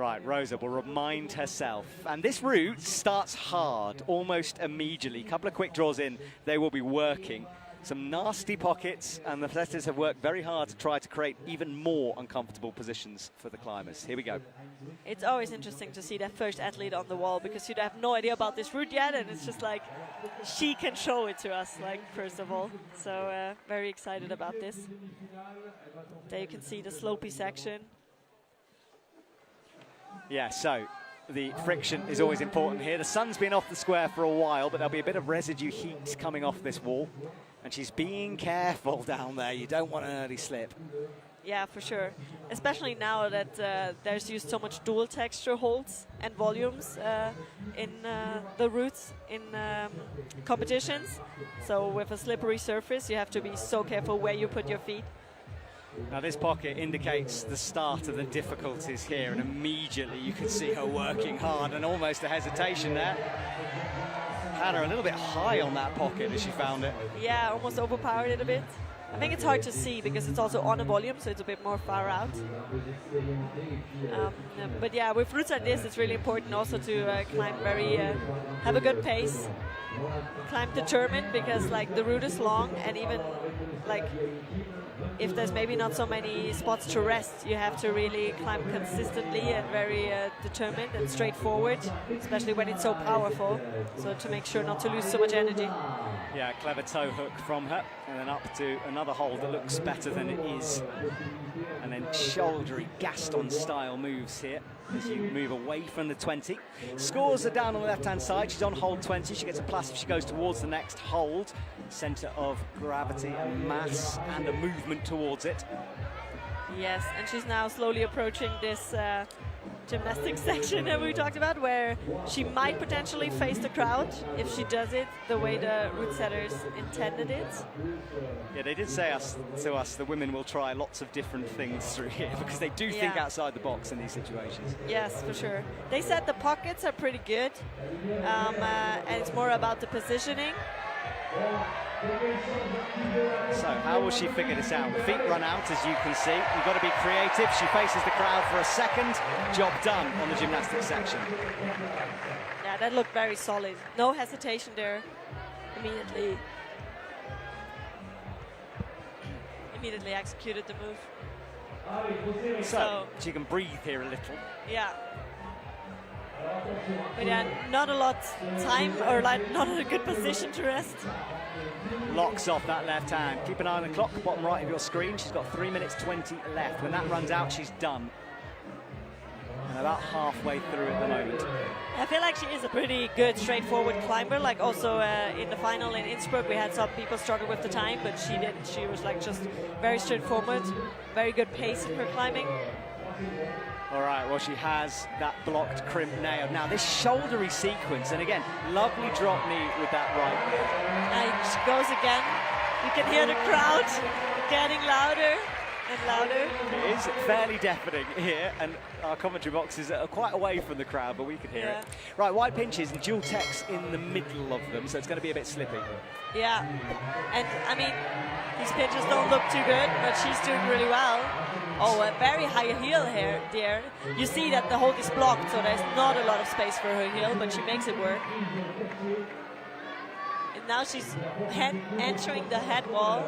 Right, Rosa will remind herself. And this route starts hard, almost immediately. A couple of quick draws in, they will be working. Some nasty pockets, and the athletes have worked very hard to try to create even more uncomfortable positions for the climbers. Here we go. It's always interesting to see that first athlete on the wall, because you have no idea about this route yet, and it's just like, she can show it to us, like, first of all. So very excited about this. There you can see the slopey section. Yeah, so the friction is always important here. The sun's been off the square for a while, but there'll be a bit of residue heat coming off this wall. And she's being careful down there. You don't want an early slip. Yeah, for sure. Especially now that there's used so much dual texture holds and volumes in the routes in competitions. So with a slippery surface, you have to be so careful where you put your feet. Now this pocket indicates the start of the difficulties here, and immediately you can see her working hard and almost a hesitation there. Had her a little bit high on that pocket as she found it. Yeah, almost overpowered it a bit. I think it's hard to see because it's also on a volume, so it's a bit more far out. But yeah, with routes like this, it's really important also to climb very, have a good pace, climb determined, because like the route is long, and even like if there's maybe not so many spots to rest, you have to really climb consistently and very determined and straightforward, especially when it's so powerful. So to make sure not to lose so much energy. Yeah, clever toe hook from her, and then up to another hold that looks better than it is. And then shouldery Gaston-style moves here as you move away from the 20. Scores are down on the left-hand side. She's on hold 20. She gets a plus if she goes towards the next hold. Center of gravity and mass and a movement towards it. Yes, and she's now slowly approaching this gymnastics section that we talked about, where she might potentially face the crowd if she does it the way the route setters intended it. Yeah, they did say to us the women will try lots of different things through here, because they do think outside the box in these situations. Yes, for sure. They said the pockets are pretty good, and it's more about the positioning. So how will she figure this out? The feet run out, as you can see. You've got to be creative. She faces the crowd for a second. Job done on the gymnastics section. Yeah, that looked very solid. No hesitation there. Immediately executed the move. So she can breathe here a little. Yeah. But yeah, not a lot time, or like not a good position to rest. Locks off that left hand. Keep an eye on the clock, bottom right of your screen. She's got 3 minutes 20 left. When that runs out, she's done. And about halfway through at the moment. I feel like she is a pretty good, straightforward climber. Like also in the final in Innsbruck, we had some people struggle with the time, but she didn't. She was like just very straightforward, very good pace in her climbing. All right, well, she has that blocked crimp nailed. Now, this shouldery sequence, and again, lovely drop knee with that right knee. And she goes again. You can hear the crowd getting louder and louder. It is fairly deafening here, and our commentary boxes are quite away from the crowd, but we can hear it. Right, wide pinches and dual techs in the middle of them, so it's going to be a bit slippy. Yeah, and I mean, these pinches don't look too good, but she's doing really well. Oh, a very high heel here, there. You see that the hold is blocked, so there's not a lot of space for her heel, but she makes it work. And now she's entering the head wall.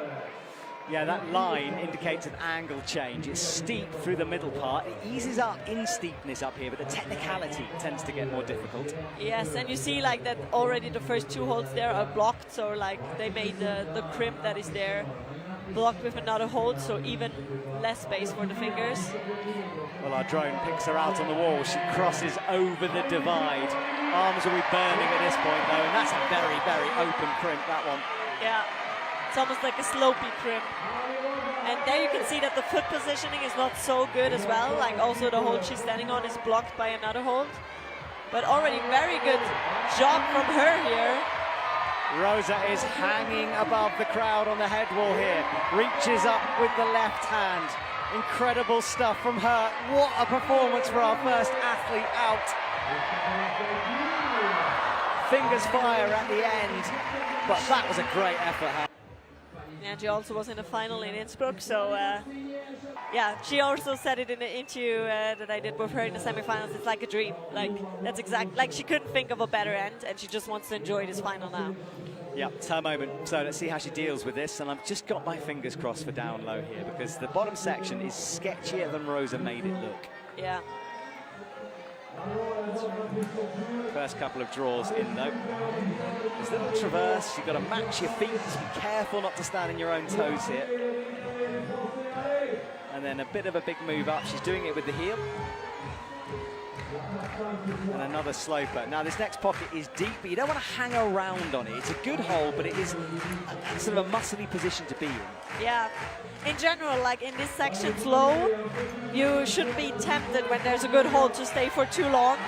Yeah, that line indicates an angle change. It's steep through the middle part. It eases up in steepness up here, but the technicality tends to get more difficult. Yes, and you see like that already the first two holds there are blocked, so like they made the crimp that is there blocked with another hold, so even less space for the fingers. Well, our drone picks her out on the wall. She crosses over the divide. Arms will be burning at this point, though, and that's a very, very open crimp, that one. Yeah, it's almost like a slopey crimp. And there you can see that the foot positioning is not so good as well. Like also the hold she's standing on is blocked by another hold. But already very good job from her here. Rosa is hanging above the crowd on the head wall here. Reaches up with the left hand. Incredible stuff from her. What a performance for our first athlete out. Fingers fire at the end, but that was a great effort. Yeah, and she also was in the final in Innsbruck. So yeah, she also said it in the interview that I did with her in the semifinals. It's like a dream. Like that's exact. Like she couldn't think of a better end, and she just wants to enjoy this final now. Yeah, it's her moment. So let's see how she deals with this. And I've just got my fingers crossed for down low here, because the bottom section is sketchier than Rosa made it look. Yeah. First couple of draws in though. There's a little traverse. You've got to match your feet. Just be careful not to stand on your own toes here. And then a bit of a big move up. She's doing it with the heel. And another sloper. Now this next pocket is deep, but you don't want to hang around on it. It's a good hold, but it is sort of a muscly position to be in. Yeah. In general, like in this section low, you shouldn't be tempted when there's a good hold to stay for too long,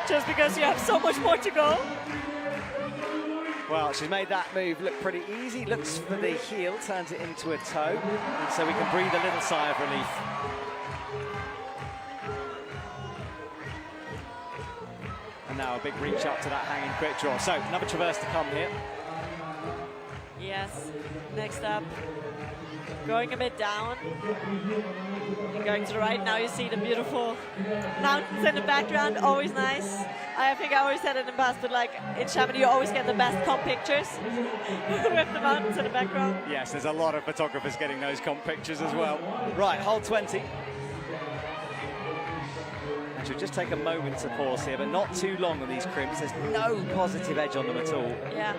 just because you have so much more to go. Well, she's made that move look pretty easy. Looks for the heel, turns it into a toe, and so we can breathe a little sigh of relief. And now a big reach up to that hanging quick draw. So another traverse to come here. Yes. Next up, going a bit down and going to the right. Now you see the beautiful mountains in the background. Always nice. I think I always said it in the past, but like in Chamonix, you always get the best comp pictures with the mountains in the background. Yes, there's a lot of photographers getting those comp pictures as well. Right, hold 20. And she'll just take a moment to pause here, but not too long on these crimps. There's no positive edge on them at all. Yeah.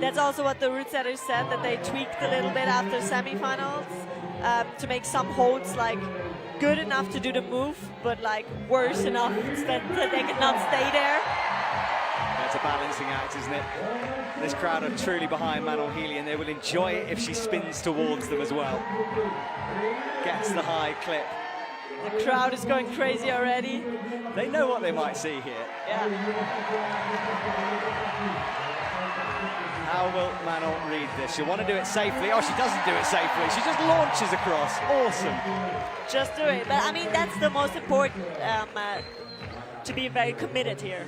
That's also what the route setters said, that they tweaked a little bit after semifinals to make some holds like good enough to do the move, but like worse enough that they cannot stay there. It's a balancing act, isn't it? This crowd are truly behind Manon Hily, and they will enjoy it if she spins towards them as well. Gets the high clip. The crowd is going crazy already. They know what they might see here. Yeah. How will Manon read this? She'll want to do it safely. Oh, she doesn't do it safely. She just launches across. Awesome. Just do it. But I mean, that's the most important, to be very committed here.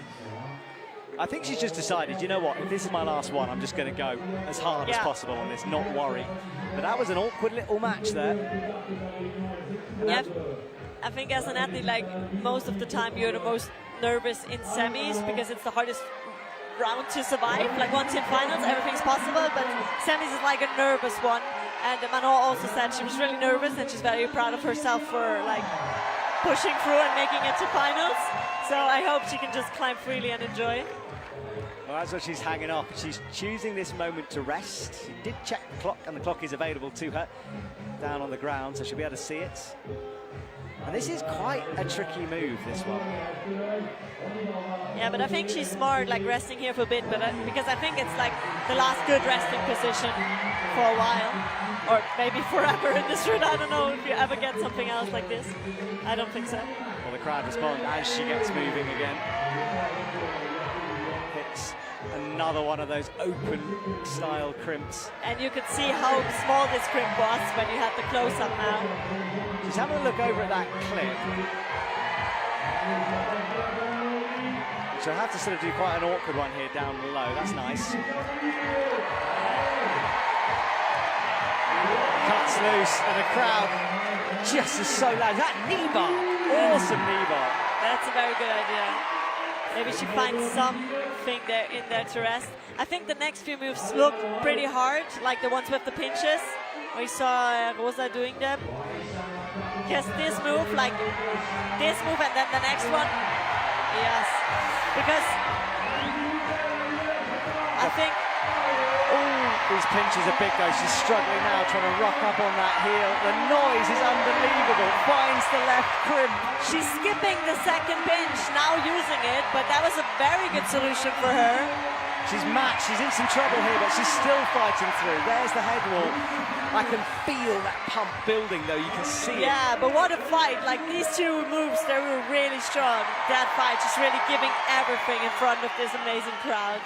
I think she's just decided, you know what, if this is my last one, I'm just going to go as hard as possible on this, not worry. But that was an awkward little match there. Yep. I think as an athlete, like most of the time, you're the most nervous in semis because it's the hardest round to survive. Like once in finals, everything's possible, but semis is like a nervous one. And Manon also said she was really nervous, and she's very proud of herself for like pushing through and making it to finals. So I hope she can just climb freely and enjoy. Well, that's what she's hanging off. She's choosing this moment to rest. She did check the clock, and the clock is available to her down on the ground, so she'll be able to see it. And this is quite a tricky move, this one. Yeah, but I think she's smart, like resting here for a bit, but because I think it's like the last good resting position for a while, or maybe forever in this route. I don't know if you ever get something else like this. I don't think so. Well, the crowd respond as she gets moving again. Hits another one of those open-style crimps. And you could see how small this crimp was when you had the close-up now. She's having a look over at that clip. She'll have to sort of do quite an awkward one here down low. That's nice. Cuts loose, and the crowd just is so loud. That knee bar, awesome knee bar. That's a very good idea. Maybe she finds something there in there to rest. I think the next few moves look pretty hard, like the ones with the pinches. We saw Rosa doing them. Because this move, like this move, and then the next one. Yes. Because I think these pinches are big though. She's struggling now, trying to rock up on that heel. The noise is unbelievable. Finds the left crimp. She's skipping the second pinch, now using it, but that was a very good solution for her. She's matched, she's in some trouble here, but she's still fighting through. There's the head wall. I can feel that pump building though, you can see it. Yeah, but what a fight. Like these two moves, they were really strong. That fight, she's really giving everything in front of this amazing crowd.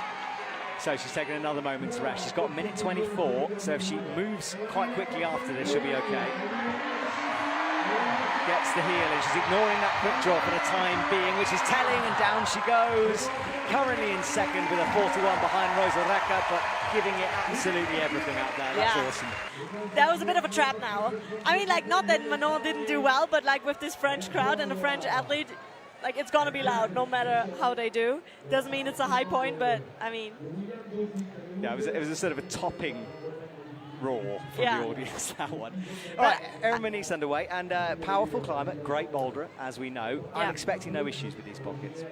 So she's taking another moment to rest. She's got a minute 24, so if she moves quite quickly after this, she'll be okay. Gets the heel, and she's ignoring that quick draw for the time being, which is telling, and down she goes. Currently in second with a 41 behind Rosa Rekar, but giving it absolutely everything out there. That's awesome. That was a bit of a trap now. I mean, like, not that Manon didn't do well, but like with this French crowd and a French athlete, like, it's gonna be loud no matter how they do. Doesn't mean it's a high point, but I mean. Yeah, it was a sort of a topping roar from the audience, that one. All right, Erin McNeice underway, and powerful climber, great boulderer, as we know. I'm expecting no issues with these pockets.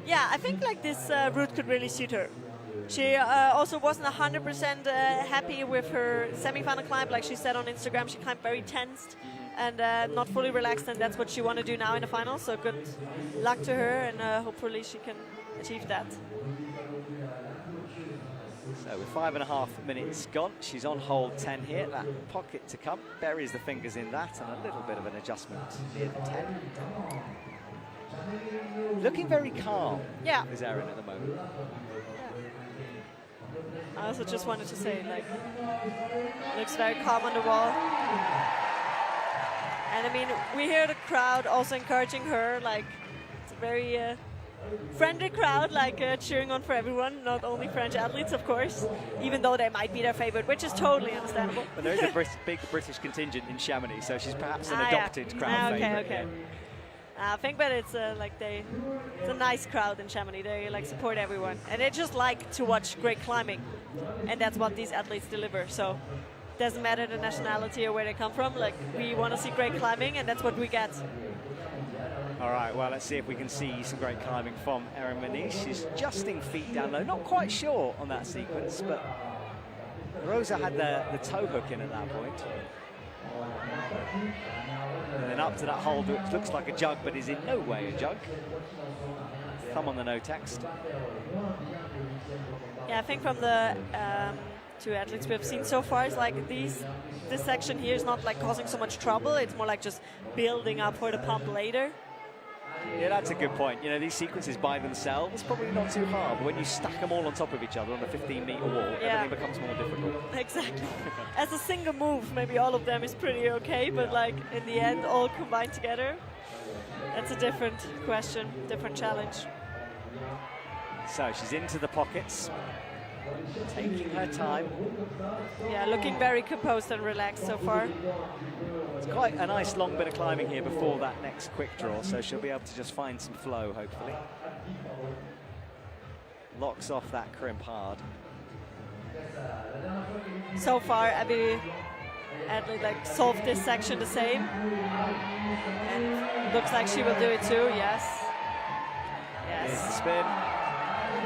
Yeah, I think like this route could really suit her. She also wasn't 100% happy with her semi-final climb. Like she said on Instagram, she climbed very tensed and not fully relaxed, and that's what she want to do now in the final. So good luck to her, and hopefully she can achieve that. So with 5.5 minutes gone, she's on hold 10 here. That pocket to come, buries the fingers in that, and a little bit of an adjustment near the 10. Looking very calm, is Erin at the moment. I also just wanted to say, like, looks very calm on the wall. And I mean, we hear the crowd also encouraging her, like, it's a very friendly crowd, like cheering on for everyone, not only French athletes, of course, even though they might be their favorite, which is totally understandable. But there is a big British contingent in Chamonix, so she's perhaps an adopted crowd favorite. Okay. I think that it's it's a nice crowd in Chamonix. They like support everyone, and they just like to watch great climbing, and that's what these athletes deliver. So it doesn't matter the nationality or where they come from. Like, we want to see great climbing, and that's what we get. All right, well, let's see if we can see some great climbing from Erin McNeice. She's adjusting feet down low, not quite sure on that sequence, but Rosa had the toe hook in at that point. And then up to that hold, which looks like a jug, but is in no way a jug. Thumb on the no text. Yeah, I think from the two athletes we've seen so far, it's like this section here is not like causing so much trouble. It's more like just building up for the pump later. Yeah, that's a good point. You know, these sequences by themselves, probably not too hard. But when you stack them all on top of each other on a 15-meter wall, everything becomes more difficult. Exactly. As a single move, maybe all of them is pretty okay, but like in the end, all combined together, that's a different question, different challenge. So she's into the pockets, taking her time. Yeah, looking very composed and relaxed so far. It's quite a nice long bit of climbing here before that next quick draw, so she'll be able to just find some flow, hopefully. Locks off that crimp hard. So far, Abby athlete like solved this section the same. And looks like she will do it too, yes. Here's the spin.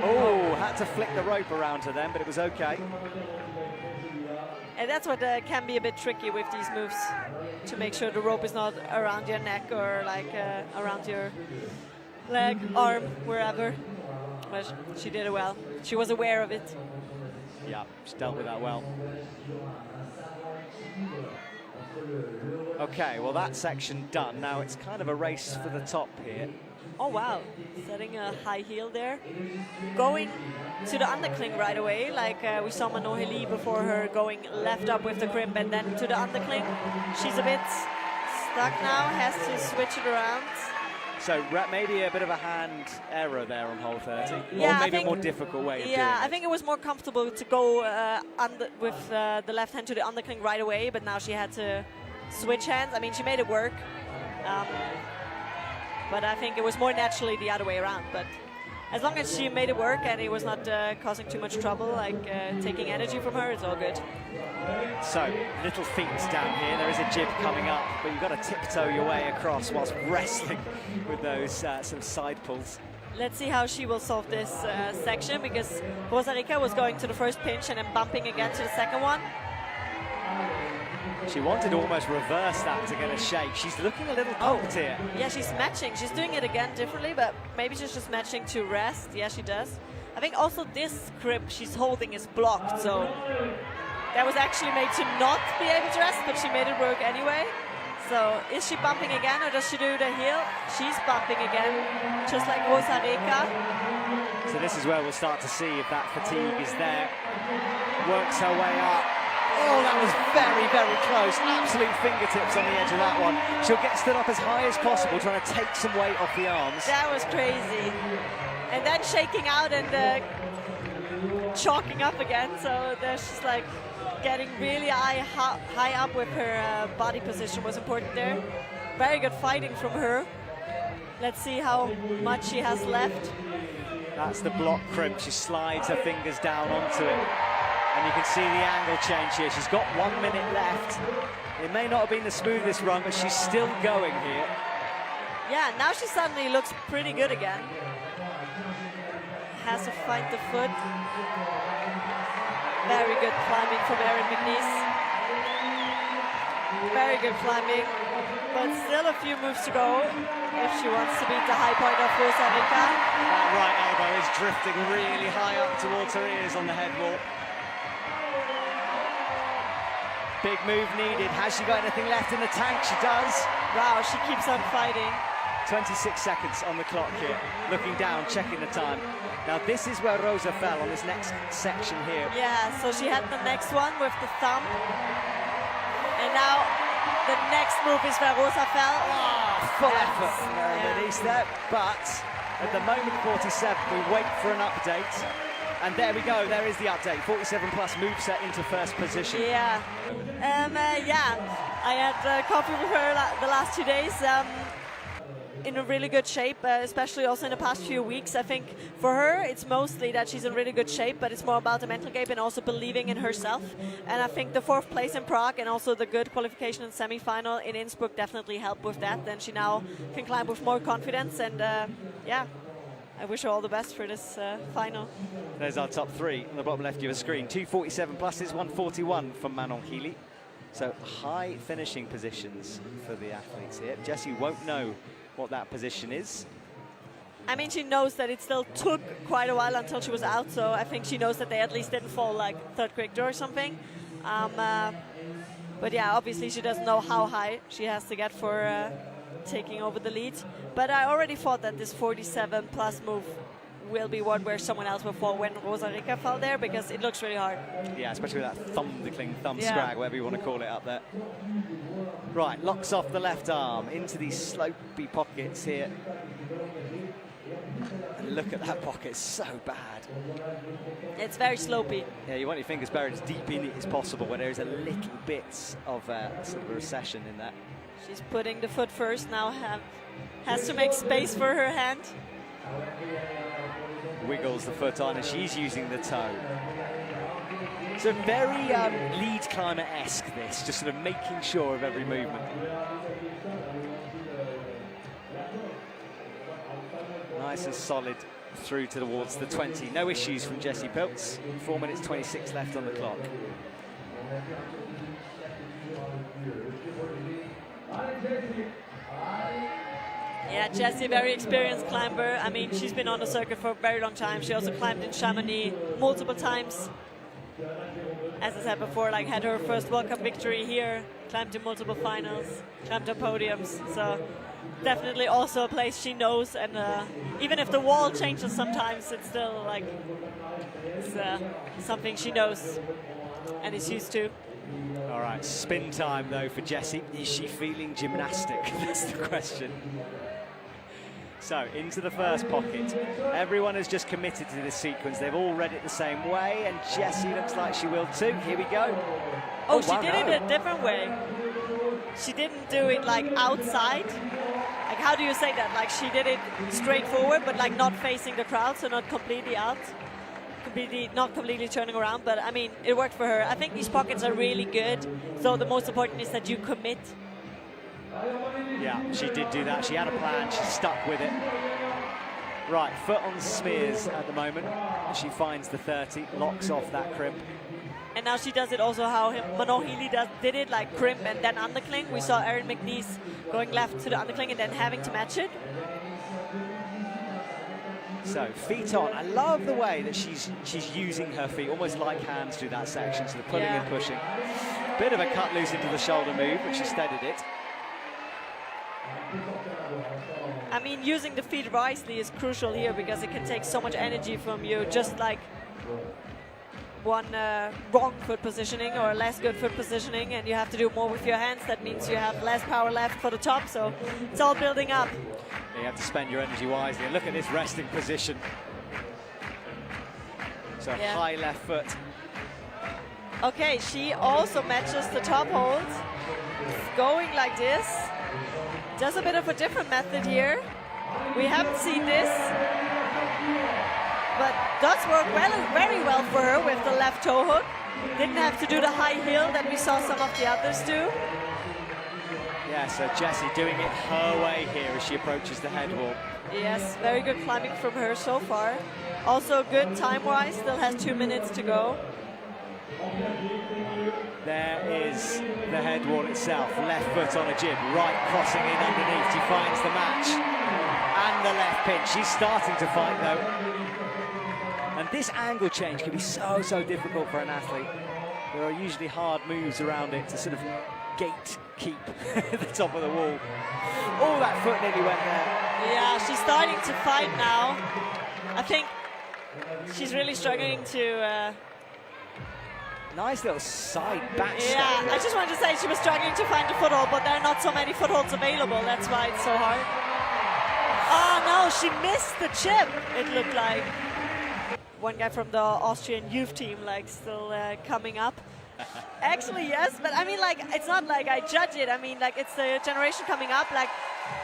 Oh, had to flick the rope around her then, but it was okay. And that's what can be a bit tricky with these moves, to make sure the rope is not around your neck or like around your leg, arm, wherever. But she did it well. She was aware of it. Yeah, she dealt with that well. Okay, well, that section done. Now it's kind of a race for the top here. Oh, wow. Setting a high heel there. Going to the undercling right away, like we saw Manon Hily before her, going left up with the crimp and then to the undercling. She's a bit stuck now, has to switch it around. So maybe a bit of a hand error there on hole 30, yeah, or maybe a more difficult way of doing it. Yeah, I think it was more comfortable to go with the left hand to the undercling right away, but now she had to switch hands. I mean, she made it work. But I think it was more naturally the other way around. But as long as she made it work and it was not causing too much trouble, like taking energy from her, it's all good. So, little feet down here. There is a jib coming up, but you've got to tiptoe your way across whilst wrestling with those some side pulls. Let's see how she will solve this section, because Rosa Rekar was going to the first pinch and then bumping again to the second one. She wanted to almost reverse that to get a shake. She's looking a little pumped here. Yeah, she's matching. She's doing it again differently, but maybe she's just matching to rest. Yeah, she does. I think also this grip she's holding is blocked, so that was actually made to not be able to rest, but she made it work anyway. So is she bumping again, or does she do the heel? She's bumping again, just like Rosa Rekar. So this is where we'll start to see if that fatigue is there. Works her way up. Oh, that was very, very close. Absolute fingertips on the edge of that one. She'll get stood up as high as possible, trying to take some weight off the arms. That was crazy. And then shaking out and chalking up again. So there's just like getting really high up with her body position was important there. Very good fighting from her. Let's see how much she has left. That's the block crimp. She slides her fingers down onto it. And you can see the angle change here. She's got 1 minute left. It may not have been the smoothest run, but she's still going here. Yeah, now she suddenly looks pretty good again. Has to find the foot. Very good climbing from Erin McNeice. Very good climbing, but still a few moves to go if she wants to beat the high point of Rosa Rekar. That right elbow is drifting really high up towards her ears on the head wall. Big move needed. Has she got anything left in the tank? She does. Wow, she keeps on fighting. 26 seconds on the clock here. Looking down, checking the time. Now this is where Rosa fell on this next section here. Yeah, so she had the next one with the thumb. And now the next move is where Rosa fell. Oh, full effort from Erin McNeice there. But at the moment 47, we wait for an update. And there we go, there is the update. 47 plus moveset into first position. Yeah. I had coffee with her the last 2 days. In a really good shape, especially also in the past few weeks. I think for her, it's mostly that she's in really good shape, but it's more about the mental game and also believing in herself. And I think the 4th place in Prague and also the good qualification and semi-final in Innsbruck definitely helped with that. Then she now can climb with more confidence. And yeah, I wish her all the best for this final. There's our top 3 on the bottom left of your screen. 247 plus is 141 from Manon Hily. So high finishing positions for the athletes here. Jessie won't know what that position is. I mean, she knows that it still took quite a while until she was out, so I think she knows that they at least didn't fall like 3rd quick or something. But yeah, obviously she doesn't know how high she has to get for taking over the lead. But I already thought that this 47 plus move will be one where someone else will fall when Rosa Rekar fell there, because it looks really hard. Yeah, especially with that thumb scrag, whatever you want to call it up there. Right, locks off the left arm into these slopey pockets here. And look at that pocket, so bad. It's very slopey. Yeah, you want your fingers buried as deep in it as possible, where there is a little bit of sort of a recession in that. She's putting the foot first, now has to make space for her hand. Wiggles the foot on, and she's using the toe. So very lead climber-esque, this, just sort of making sure of every movement. Nice and solid through towards the 20. No issues from Jessie Pilz. 4 minutes 26 left on the clock. Yeah, Jessie, very experienced climber. I mean, she's been on the circuit for a very long time. She also climbed in Chamonix multiple times. As I said before, like had her first World Cup victory here, climbed to multiple finals, climbed to podiums. So definitely also a place she knows, and even if the wall changes sometimes, it's still like something she knows and is used to. All right, spin time though for Jessie. Is she feeling gymnastic? That's the question. So, into the first pocket. Everyone has just committed to this sequence. They've all read it the same way, and Jessie looks like she will too. Here we go. Oh, she did it a different way. She didn't do it like outside. Like, how do you say that? Like, she did it straight forward, but like not facing the crowd, so not completely out. Not completely turning around, but I mean, it worked for her. I think these pockets are really good, so the most important is that you commit. Yeah, she did do that. She had a plan, she stuck with it. Right, foot on smears at the moment. She finds the 30, locks off that crimp. And now she does it also how Manon Hily did it, like crimp and then undercling. We saw Erin McNeice going left to the undercling and then having to match it. So, feet on. I love the way that she's using her feet, almost like hands through that section, sort of pulling and pushing. Bit of a cut loose into the shoulder move, but she steadied it. I mean, using the feet wisely is crucial here because it can take so much energy from you. Just like one wrong foot positioning or less good foot positioning, and you have to do more with your hands. That means you have less power left for the top, so it's all building up. You have to spend your energy wisely. And look at this resting position. So high left foot. Okay, she also matches the top hold. Going like this. Does a bit of a different method here. We haven't seen this, but does work very well for her with the left toe hook. Didn't have to do the high heel that we saw some of the others do. Yeah, so Jessie doing it her way here as she approaches the head wall. Yes, very good climbing from her so far. Also good time-wise, still has 2 minutes to go. There is the head wall itself, left foot on a jib, right crossing in underneath. She finds the match and the left pin. She's starting to fight though. And this angle change can be so difficult for an athlete. There are usually hard moves around it to sort of gate keep the top of the wall. Oh, that foot nearly went there. Yeah, she's starting to fight now. I think she's really struggling to... Nice little side back step. Yeah, I just wanted to say she was struggling to find the foothold, but there are not so many footholds available. That's why it's so hard. Oh no, she missed the chip, it looked like. One guy from the Austrian youth team, like, still coming up. Actually, yes, but I mean, like, it's not like I judge it. I mean, like, it's the generation coming up, like...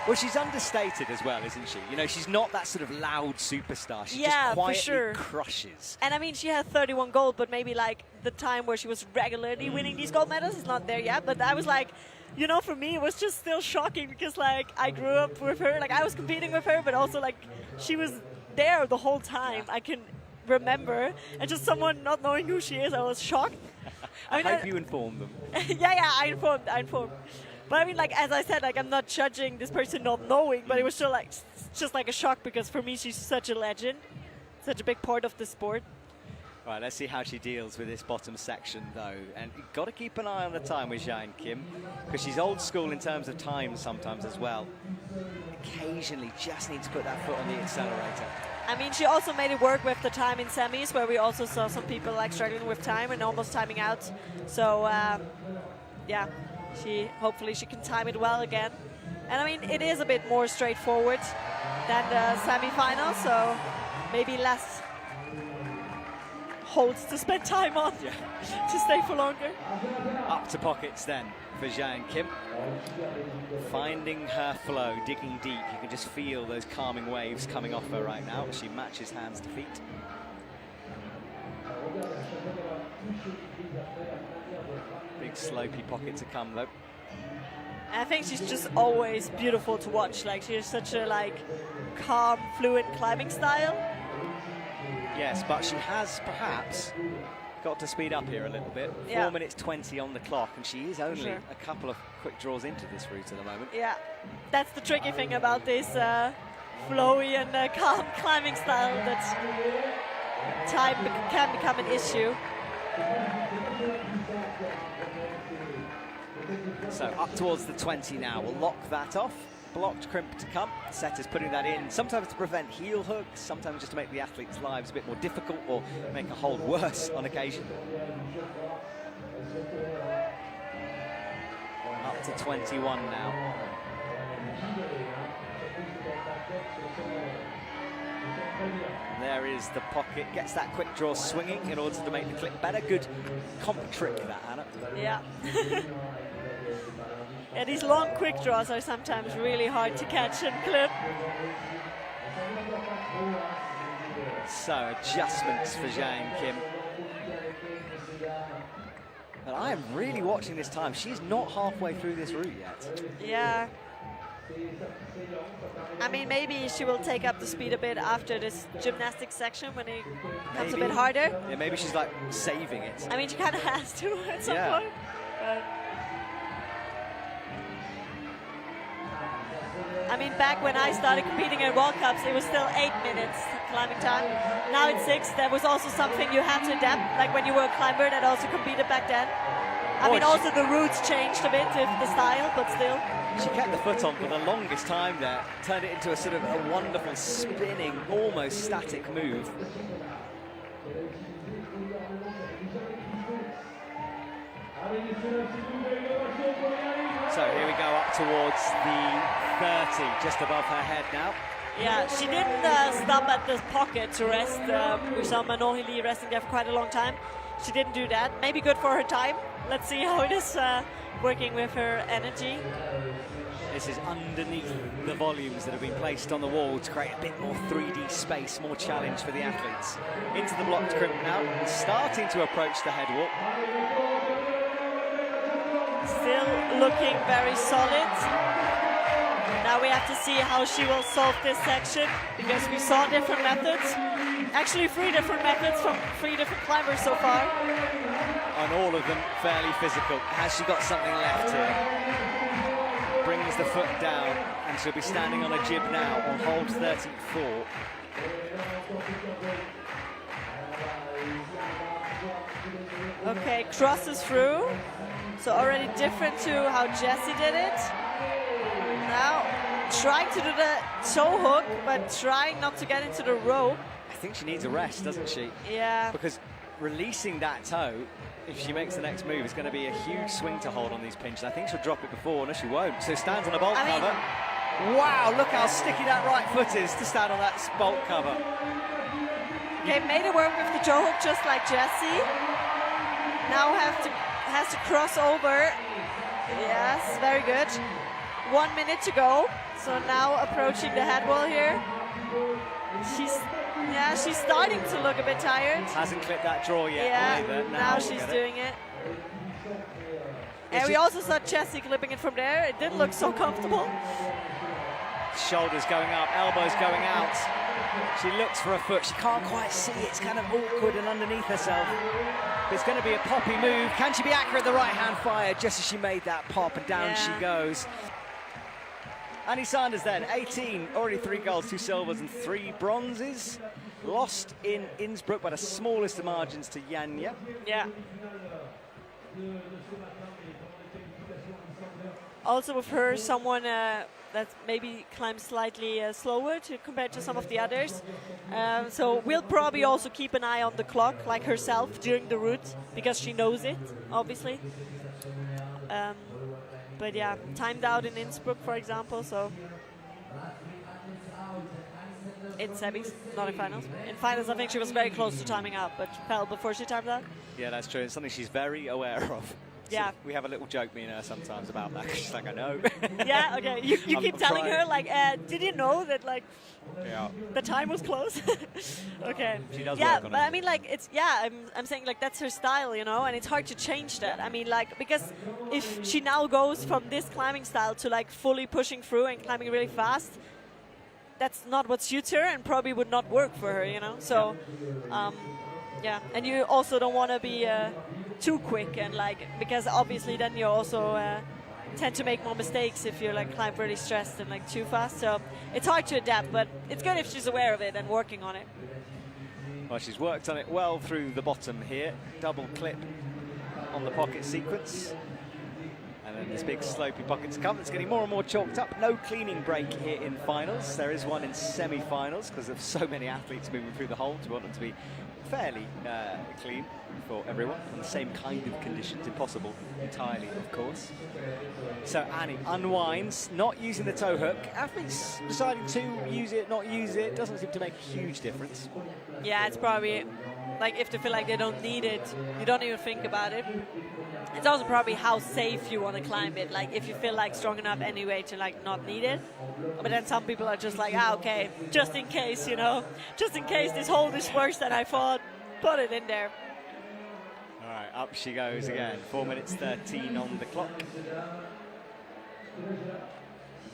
Well, she's understated as well, isn't she? You know, she's not that sort of loud superstar. She just quietly crushes. And I mean, she had 31 gold, but maybe like the time where she was regularly winning these gold medals is not there yet. But I was like, you know, for me, it was just still shocking because like I grew up with her, like I was competing with her, but also like she was there the whole time. I can remember, and just someone not knowing who she is, I was shocked. I hope you informed them. yeah, I informed. But I mean, like, as I said, like, I'm not judging this person not knowing, but it was still, like, just like a shock because for me, she's such a legend, such a big part of the sport. Right, let's see how she deals with this bottom section, though. And you've got to keep an eye on the time with Jain Kim, because she's old school in terms of time sometimes as well. Occasionally just needs to put that foot on the accelerator. I mean, she also made it work with the time in semis, where we also saw some people, like, struggling with time and almost timing out. So, yeah. Hopefully she can time it well again. And I mean, it is a bit more straightforward than the semi-final, so maybe less holds to spend time on to stay for longer. Up to pockets then for Jain Kim. Finding her flow, digging deep. You can just feel those calming waves coming off her right now as she matches hands to feet. Big slopey pocket to come though. I think she's just always beautiful to watch. Like, she has such a like calm, fluid climbing style. Yes, but she has perhaps got to speed up here a little bit. 4 minutes 20 on the clock, and she is only a couple of quick draws into this route at the moment. Yeah, that's the tricky thing about this flowy and calm climbing style, that time can become an issue. So up towards the 20 now. We'll lock that off. Blocked crimp to come. Setter's putting that in, sometimes to prevent heel hooks, sometimes just to make the athletes' lives a bit more difficult or make a hold worse on occasion. Up to 21 now. There is the pocket, gets that quick draw swinging in order to make the clip better. Good comp trick that, Anna. Yeah. Yeah, these long quick draws are sometimes really hard to catch and clip. So adjustments for Jain Kim. But I am really watching this time. She's not halfway through this route yet. Yeah. I mean, maybe she will take up the speed a bit after this gymnastics section when it becomes a bit harder. Yeah, maybe she's like saving it. I mean, she kind of has to at some point. I mean, back when I started competing in World Cups, it was still 8 minutes climbing time. Now it's 6. That was also something you had to adapt. Like when you were a climber that also competed back then. I mean, also the routes changed a bit with the style, but still. She kept the foot on for the longest time there. Turned it into a sort of a wonderful spinning, almost static move. towards the 30, just above her head now. Yeah, she didn't stop at the pocket to rest. We saw Manon Hily resting there for quite a long time. She didn't do that. Maybe good for her time. Let's see how it is working with her energy. This is underneath the volumes that have been placed on the wall to create a bit more 3D space, more challenge for the athletes. Into the blocked crimp now, and starting to approach the head wall. Still looking very solid. Now we have to see how she will solve this section, because we saw different methods. Actually 3 different methods from 3 different climbers so far. On all of them, fairly physical. Has she got something left here? Brings the foot down, and she'll be standing on a jib now on hold 34. Okay, crosses through. So already different to how Jessie did it. Now trying to do the toe hook, but trying not to get into the rope. I think she needs a rest, doesn't she? Yeah. Because releasing that toe, if she makes the next move, is going to be a huge swing to hold on these pinches. I think she'll drop it before. No, she won't. So stands on a bolt cover. Wow, look how sticky that right foot is to stand on that bolt cover. Okay, made it work with the toe hook just like Jessie. Now has to cross over. Yes, very good. 1 minute to go. So now approaching the head wall here. She's starting to look a bit tired. Hasn't clipped that draw yet either. Now she's doing it. And we also saw Jessie clipping it from there. It didn't look so comfortable. Shoulders going up, elbows going out. She looks for a foot. She can't quite see. It's kind of awkward and underneath herself. There's going to be a poppy move. Can she be accurate? The right hand fire just as she made that pop, and down she goes. Annie Sanders then, 18, already 3 golds, 2 silvers and 3 bronzes. Lost in Innsbruck by the smallest of margins to Yanya. Yeah. Also with her, someone that maybe climbs slightly slower compared to some of the others. So we'll probably also keep an eye on the clock, like herself, during the route, because she knows it, obviously. But yeah, timed out in Innsbruck, for example, so in semis, not in finals. In finals, I think she was very close to timing out, but fell before she timed out. Yeah, that's true. It's something she's very aware of. Yeah. So we have a little joke, me and her, sometimes about that. She's like, I know. Yeah, okay. You keep telling her, like, did you know that, like, the time was close? Okay. She does work on it. But I mean, like, it's, I'm saying, like, that's her style, you know, and it's hard to change that. I mean, like, because if she now goes from this climbing style to, like, fully pushing through and climbing really fast, that's not what suits her and probably would not work for her, you know? So, yeah. And you also don't want to be too quick, and like, because obviously then you also tend to make more mistakes if you're like climb really stressed and like too fast. So it's hard to adapt, but it's good if she's aware of it and working on it. Well, she's worked on it well through the bottom here. Double clip on the pocket sequence. And then this big slopey pocket to come. It's getting more and more chalked up. No cleaning break here in finals. There is one in semi-finals because of so many athletes moving through the hole. We want them to be fairly clean for everyone, and the same kind of conditions, impossible entirely, of course. So Annie unwinds, not using the toe hook. Athletes deciding to use it, not use it, doesn't seem to make a huge difference. Yeah, it's probably, like, if they feel like they don't need it, you don't even think about it. It's also probably how safe you want to climb it. Like, if you feel like strong enough anyway to like not need it. But then some people are just like, okay, just in case, you know, just in case this hold is worse than I thought, put it in there. All right, up she goes again. 4 minutes 13 on the clock.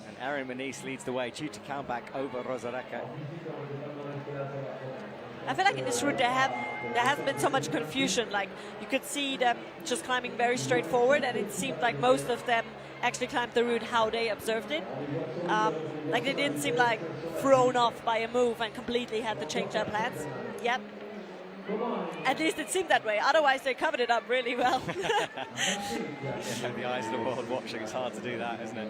And Erin McNeice leads the way due to count back over Rosa Rekar. I feel like in this route there hasn't been so much confusion. Like, you could see them just climbing very straightforward, and it seemed like most of them actually climbed the route how they observed it. Like, they didn't seem like thrown off by a move and completely had to change their plans. Yep. At least it seemed that way. Otherwise, they covered it up really well. Yeah, the eyes of the world watching. It's hard to do that, isn't it?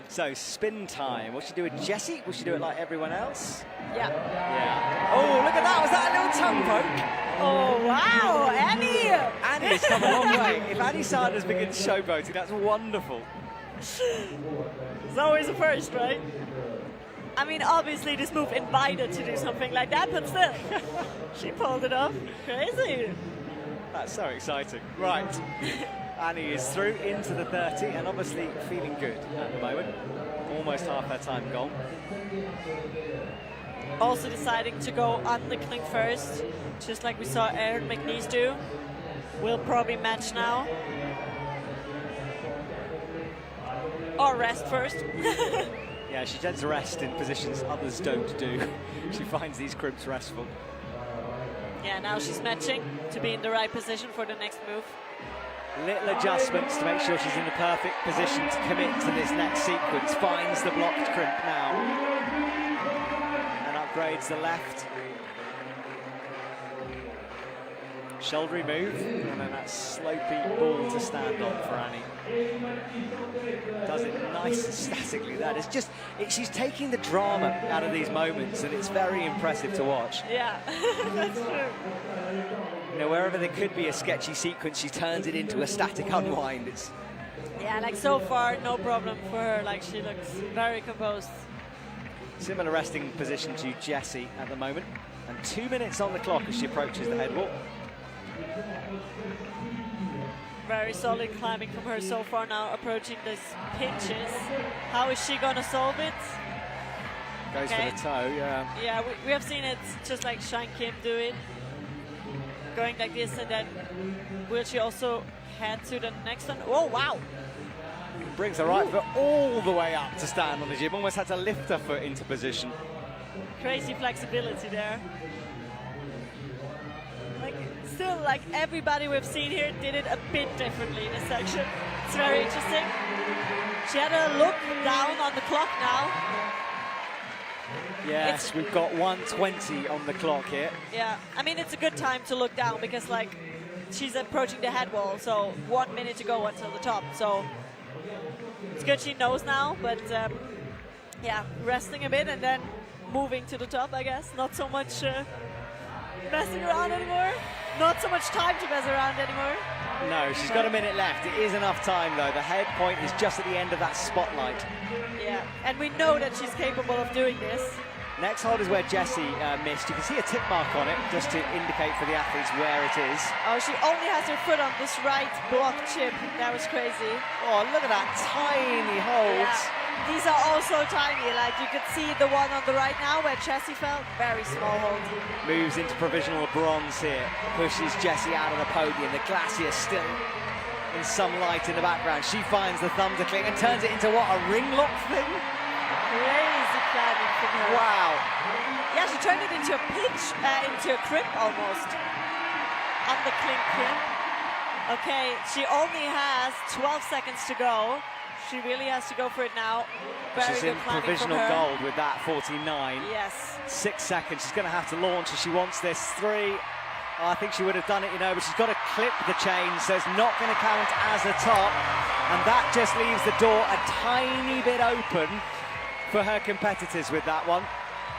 So, spin time. Will she do with Jessie? Will she do it like everyone else? Yeah. Yeah. Oh, look at that. Was that a little tongue poke? Oh, wow. Annie! Annie's come a long way. If Annie Sanders begins showboating, that's wonderful. It's always a first, right? I mean, obviously this move invited to do something like that, but still, she pulled it off. Crazy. That's so exciting. Right. Annie is through into the 30 and obviously feeling good at the moment. Almost half her time gone. Also deciding to go on the clink first, just like we saw Erin McNeice do. Will probably match now. Or rest first. Yeah, she tends to rest in positions others don't do. She finds these crimps restful. Yeah, now she's matching to be in the right position for the next move. Little adjustments to make sure she's in the perfect position to commit to this next sequence. Finds the blocked crimp now. And upgrades the left. Shouldery move, and then that slopey ball to stand on for Annie. Does it nice and statically. That is just, she's taking the drama out of these moments, and it's very impressive to watch. Yeah, that's true. You know, wherever there could be a sketchy sequence, she turns it into a static unwind. Yeah, like so far, no problem for her. Like she looks very composed. Similar resting position to Jessie at the moment, and 2 minutes on the clock as she approaches the head wall. Very solid climbing from her so far now, approaching these pinches. How is she gonna solve it? Goes for the toe, yeah. Yeah, we have seen it just like Jain Kim do it. Going like this, and then will she also head to the next one? Oh, wow. Brings her right foot all the way up to stand on the jib. Almost had to lift her foot into position. Crazy flexibility there. Like, still, like everybody we've seen here did it a bit differently in this section. It's very interesting. She had a look down on the clock now. Yes, we've got 1:20 on the clock here. Yeah, I mean, it's a good time to look down because, like, she's approaching the head wall, so 1 minute to go until the top. So it's good she knows now, but yeah, resting a bit and then moving to the top, I guess. Not so much messing around anymore. Not so much time to mess around anymore. No, she's got a minute left. It is enough time, though. The head point is just at the end of that spotlight. Yeah, and we know that she's capable of doing this. Next hold is where Jessie missed. You can see a tick mark on it, just to indicate for the athletes where it is. Oh, she only has her foot on this right block chip. That was crazy. Oh, look at that tiny hold. Yeah. These are also tiny. Like, you could see the one on the right now where Jessie fell. Very small hold. Moves into provisional bronze here. Pushes Jessie out of the podium. The glacier still in some light in the background. She finds the thumb to cling and turns it into what, a ring lock thing? Crazy climbing from her. Wow. Yeah, she turned it into a pinch, into a crimp almost. On the clink crimp. Okay, she only has 12 seconds to go. She really has to go for it now. Very She's good in climbing provisional from her. gold with that 49. Yes. 6 seconds. She's going to have to launch if she wants this. 3. Oh, I think she would have done it, you know, but she's got to clip the chain, so it's not going to count as a top. And that just leaves the door a tiny bit open for her competitors with that one.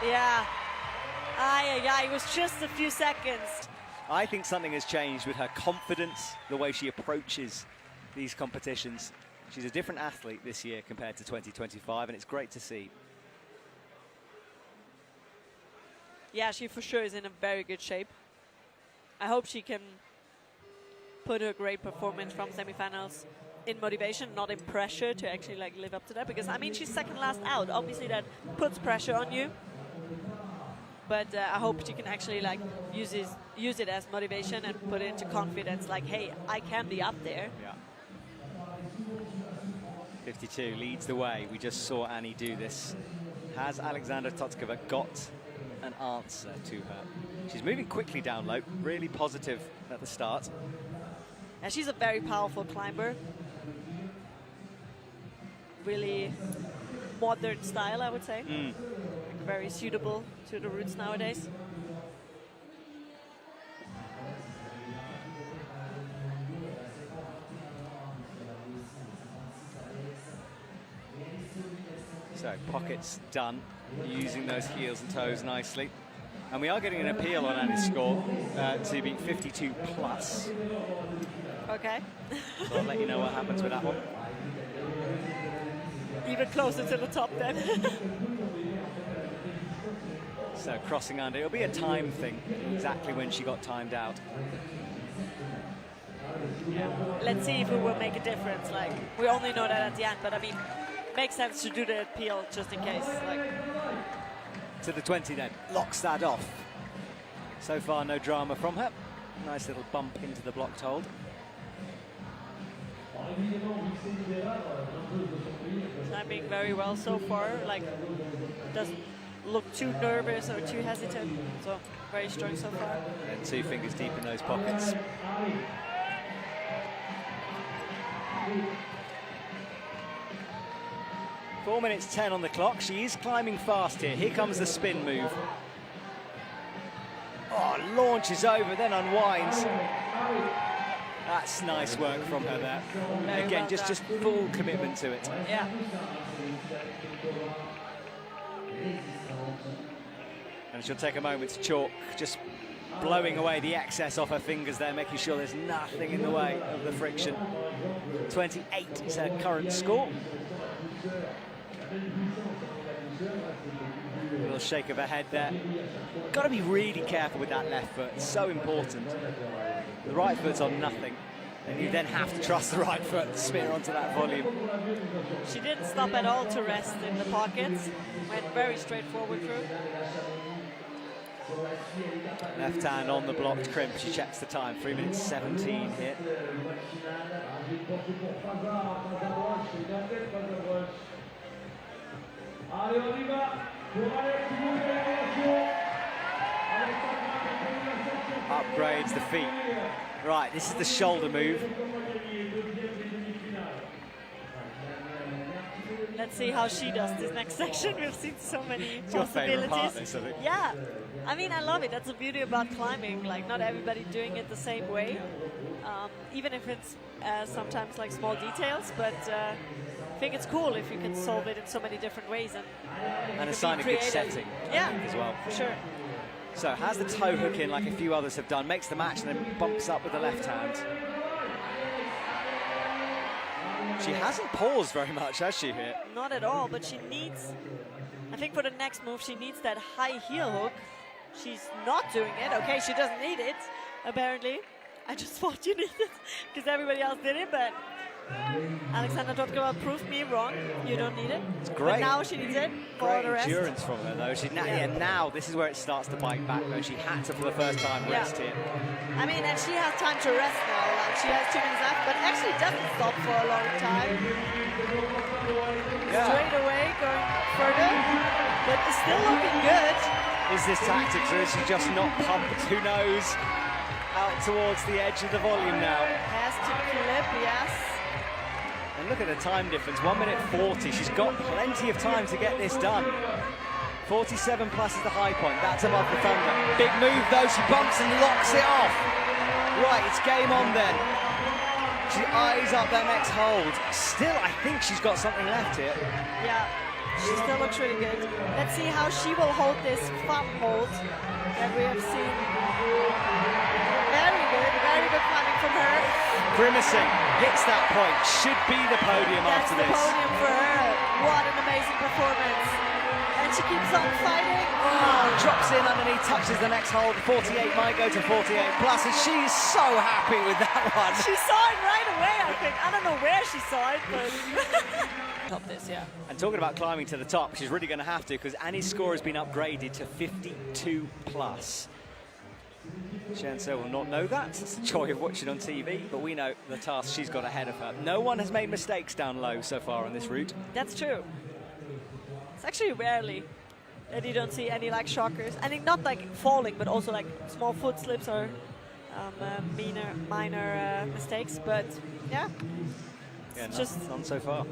Yeah. It was just a few seconds. I think something has changed with her confidence, the way she approaches these competitions. She's a different athlete this year compared to 2025, and it's great to see. Yeah, she for sure is in a very good shape. I hope she can put her great performance from semifinals in motivation, not in pressure, to actually like live up to that. Because I mean, she's second last out. Obviously, that puts pressure on you. But I hope she can actually like use it as motivation and put it into confidence. Like, hey, I can be up there. Yeah. 52 leads the way. We just saw Annie do this. Has Aleksandra Totkova got an answer to her? She's moving quickly down low, really positive at the start. And she's a very powerful climber. Really modern style, I would say. Like very suitable to the routes nowadays. So pockets done, using those heels and toes nicely. And we are getting an appeal on Annie's score to be 52 plus. Okay. So I'll let you know what happens with that one. even closer to the top then. So crossing under, it'll be a time thing, exactly when she got timed out. Yeah. Let's see if it will make a difference. Like, we only know that at the end, but I mean, makes sense to do the appeal just in case. Like, to the 20 then, locks that off. So far, no drama from her. Nice little bump into the blocked hold. Climbing very well so far. Like, doesn't look too nervous or too hesitant. So very strong so far. And 2 fingers deep in those pockets. Four minutes 10 on the clock. She is climbing fast here. Here comes the spin move. Oh, launches over, then unwinds. That's nice work from her there. Very Again, well just full commitment to it. Yeah. And she'll take a moment to chalk, just blowing away the excess off her fingers there, making sure there's nothing in the way of the friction. 28 is her current score. A little shake of her head there. Got to be really careful with that left foot. It's so important. The right foot's on nothing, and you then have to trust the right foot to smear onto that volume. She didn't stop at all to rest in the pockets. Went very straightforward through. Left hand on the blocked crimp. She checks the time. 3 minutes 17 here. Upgrades the feet. Right, this is the shoulder move. Let's see how she does this next section. We've seen so many It's your favourite part, possibilities. this, I think. Yeah, I mean, I love it. That's the beauty about climbing. Like, not everybody doing it the same way, even if it's sometimes like small details. But I think it's cool if you can solve it in so many different ways and assign a good setting, yeah, I think, as well. For sure. So has the toe hook in like a few others have done, makes the match and then bumps up with the left hand. She hasn't paused very much, has she, here? Not at all, but she needs, I think for the next move, she needs that high heel hook. She's not doing it. Okay, she doesn't need it, apparently. I just thought you needed it because everybody else did it, but Aleksandra Totkova proved me wrong. You don't need it. It's great. But now she needs it for Great the rest. endurance from her, though. She now this is where it starts to bite back, though. She had to, for the first time, rest here. I mean, and she has time to rest now. Like, she has 2 minutes left, but actually doesn't stop for a long time. Yeah. Straight away, going further, but it's still looking good. Is this tactics, or is she just not pumped? Who knows? Out towards the edge of the volume now. Has to clip, yes. And look at the time difference, 1 minute 40. She's got plenty of time to get this done. 47 plus is the high point. That's above the thunder. Big move, though. She bumps and locks it off. Right, it's game on then. She eyes up that next hold. Still, I think she's got something left here. Yeah, she still looks really good. Let's see how she will hold this thumb hold that we have seen. Very good climbing from her. Grimacing, hits that point. Should be the podium That's after the this. podium for her. What an amazing performance. And she keeps on fighting. Oh, drops in underneath, touches the next hold. 48 might go to 48 plus, and she's so happy with that one. She saw it right away, I think. I don't know where she saw it, but... Top this, yeah. And talking about climbing to the top, she's really going to have to, because Annie's score has been upgraded to 52 plus. Chaehyun Seo will not know that. It's the joy of watching on TV, but we know the task she's got ahead of her. No one has made mistakes down low so far on this route. That's true. It's actually rarely that you don't see any like shockers. I think not like falling, but also like small foot slips or minor mistakes. But yeah, Yeah, just none so far.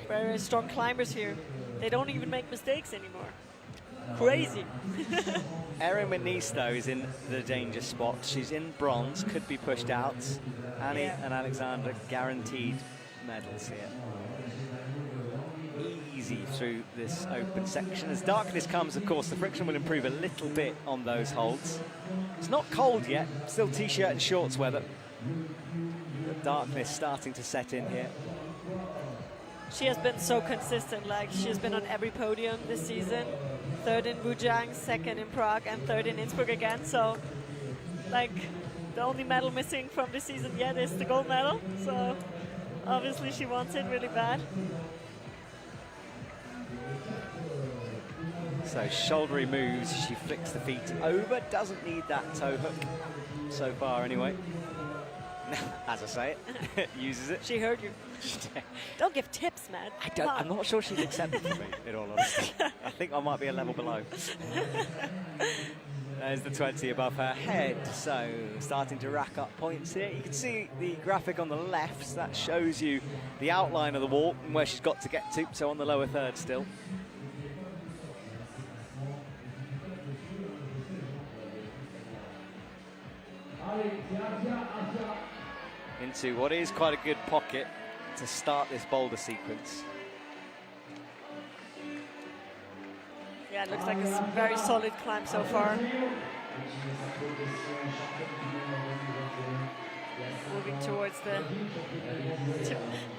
very, very strong climbers here. They don't even make mistakes anymore. Crazy. Erin McNeice, though, is in the danger spot. She's in bronze, could be pushed out. Annie and Aleksandra guaranteed medals here. Easy through this open section. As darkness comes, of course, the friction will improve a little bit on those holds. It's not cold yet, still t-shirt and shorts weather. The darkness starting to set in here. she has been so consistent. Like, she's been on every podium this season. 3rd in Bujang, 2nd in Prague, and 3rd in Innsbruck again. So, like, the only medal missing from this season yet is the gold medal. So, obviously she wants it really bad. So shouldery moves, she flicks the feet over, doesn't need that toe hook so far anyway. As I say it, uses it. She heard you. Don't give tips, man. I'm not sure she'd accept it from me, in all honesty. I think I might be a level below. There's the 20 above her head, so starting to rack up points here. You can see the graphic on the left, so that shows you the outline of the wall and where she's got to get to, so on the lower third still. Into what is quite a good pocket to start this boulder sequence. Yeah, it looks like a very solid climb so far. Moving towards the...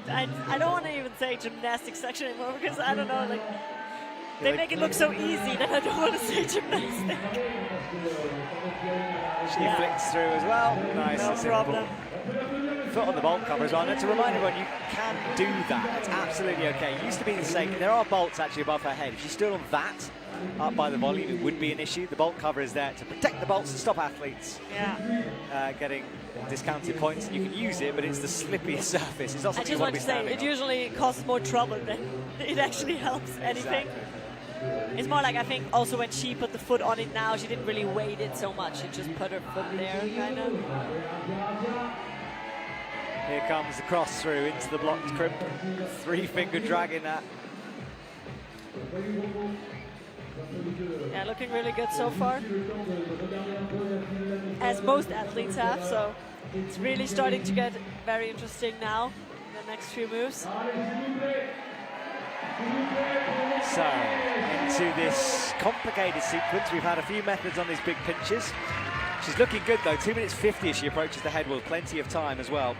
I don't want to even say gymnastics section anymore because I don't know, like, they make it look so easy that I don't want to say gymnastic. She flicks through as well. Nice. No problem. Foot on the bolt cover as well. And to remind everyone, you can do that. It's absolutely okay. It used to be the same. There are bolts actually above her head. If she stood on that, up by the volume, it would be an issue. The bolt cover is there to protect the bolts and stop athletes getting discounted points. And you can use it, but it's the slippiest surface. It's not something you want to be standing on. It usually causes more trouble than it actually helps anything. It's more like, I think, also when she put the foot on it now, she didn't really weight it so much. She just put her foot there, kind of. Here comes the cross through into the blocked crimp. 3-finger drag in that. Yeah, looking really good so far. As most athletes have, so it's really starting to get very interesting now, the next few moves. So, into this complicated sequence, we've had a few methods on these big pinches. She's looking good though, 2 minutes 50 as she approaches the head wall, plenty of time as well.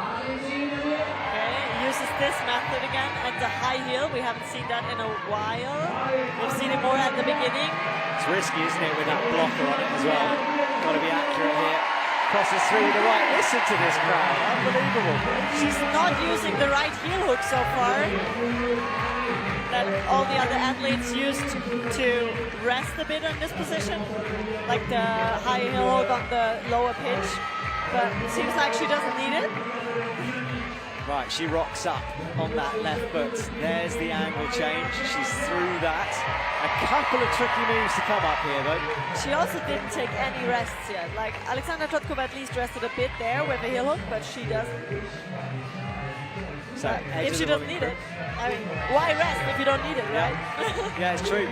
Okay, uses this method again at the high heel. We haven't seen that in a while. We've seen it more at the beginning. It's risky, isn't it, with that blocker on it as well. Got to be accurate here. Crosses through the right. Listen to this crowd. Unbelievable. She's not using the right heel hook so far. That all the other athletes used to rest a bit on this position. Like the high heel hook on the lower pitch. But it seems like she doesn't need it. Right, she rocks up on that left foot. There's the angle change. She's through that. A couple of tricky moves to come up here, though. She also didn't take any rests yet. Like, Aleksandra Totkova at least rested a bit there with a heel hook, but she doesn't. So, if she doesn't need it, I mean, why rest if you don't need it, right? Yeah, it's true.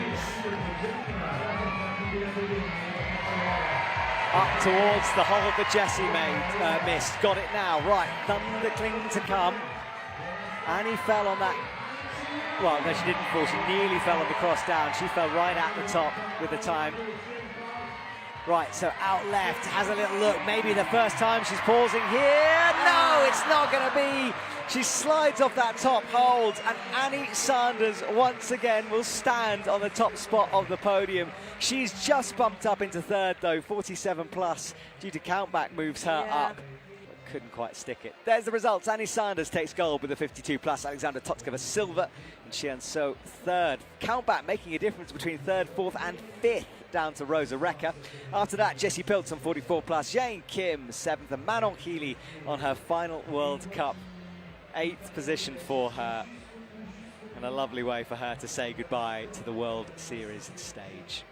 Up towards the hold that Jessie missed. Got it now. Right, thunder cling to come. Annie fell on that. Well, no, she didn't fall. She nearly fell on the cross down. She fell right at the top with the time. Right, so out left, has a little look. Maybe the first time she's pausing here. No, it's not going to be. She slides off that top hold, and Annie Sanders once again will stand on the top spot of the podium. She's just bumped up into third, though. 47 plus due to countback moves her up. Couldn't quite stick it. There's the results. Annie Sanders takes gold with a 52 plus. Aleksandra Totkova silver, and Chaehyun Seo third. Countback making a difference between third, fourth, and fifth, down to Rosa Rekar. After that, Jessie Pilz on 44 plus. Jain Kim seventh, and Manon Hily on her final World Cup 8th position for her, and a lovely way for her to say goodbye to the World Series stage.